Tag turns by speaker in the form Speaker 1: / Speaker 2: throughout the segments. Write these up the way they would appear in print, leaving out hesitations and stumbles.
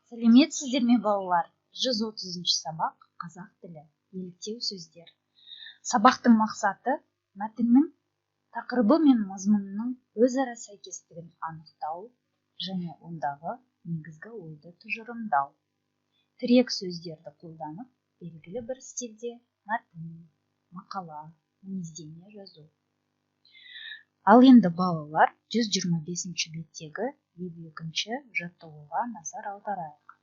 Speaker 1: Сәлеметсіздер ме балалар? 130 сабақ қазақ тілі. Еліктеу сөздер. Сабақтың мақсаты мәтіннің тақырыбы мен мазмұнының өзара сәйкестігін анықтау және ондағы негізгі ойды тұжырымдау. Тірек сөздерді қолданып, белгілі бір стильде мәтін, мақала, мінездеме жазу. Ал енді балалар 125 беттегі 52-ші жаттығуға назар аударайық.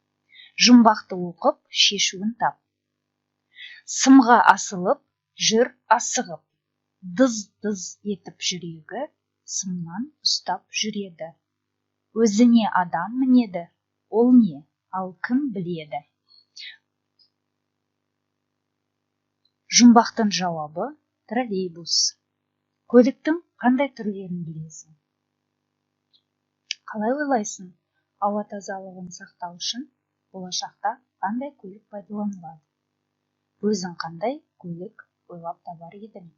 Speaker 1: Жұмбақты оқып, шешуін тап. Сымға асылып, жүр асығып. Дыз-дыз етіп жүрегі, сымнан ұстап жүреді. Өзіне адам мінеді, ол не, ал кім біледі? Жұмбақтың жауабы троллейбус. Көліктің қандай түрлерін білесің? Қалай ойлайсың? Ауа тазалығын сақтау үшін болашақта қандай көлік пайдаланылады? Өзің қандай көлік ойлап табар едің?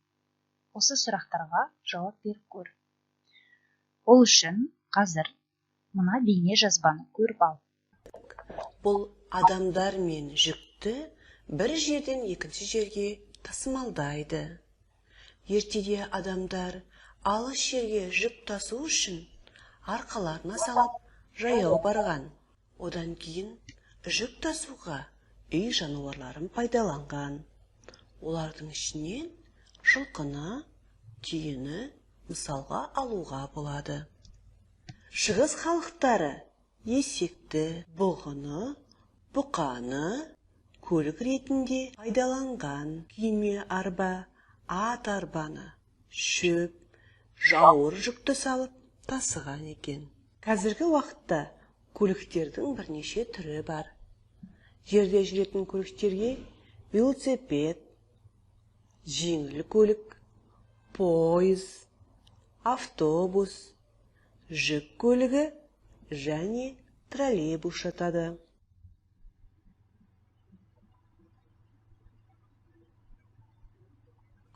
Speaker 1: Осы сұрақтарға жауап беріп көр. Ол үшін қазір мына бейне жазбаны көріп ал.
Speaker 2: Бұл адамдар мен жүкті бір жерден екінші жерге тасымалдайды. Ертеде адамдар алыс жерге жүк тасу үшін арқаларына салып жаяу барған. Одан кейін жүк тасуға үй жануарларын пайдаланған. Олардың ішінен жылқыны, түйені мысалға алуға болады. Шығыс халықтары есекті, бұғыны, бұқаны көлік ретінде пайдаланған. Күйме арба, ат арбаны, шөп, жауыр жүкті салып тасыған екен. Қазіргі уақытта көліктердің бірнеше түрі бар. Жерде жүретін көліктерге велосипед, жеңіл көлік, пойыз, автобус, жүк көлігі және троллейбус жатады.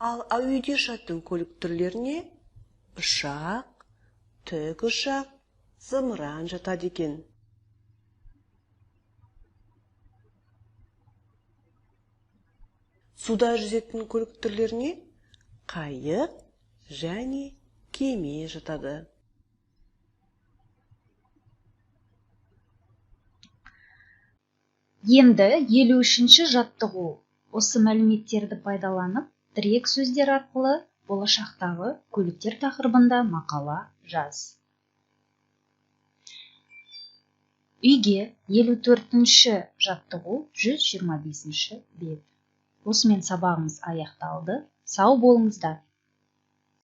Speaker 2: Ал әуеде ұшатын көлік түрлеріне ұшақ, тікұшақ, зымыран жатады екен. Суда жүзетін көлік түрлеріне қайық және кеме жатады.
Speaker 1: Енді 53-ші жаттығу. Осы мәліметтерді пайдаланып, тірек сөздер арқылы болашақтағы көліктер тақырыбында мақала жаз. Үйге 54-ші жаттығу 125-ші бет. Осымен сабағымыз аяқталды. Сау болыңыздар.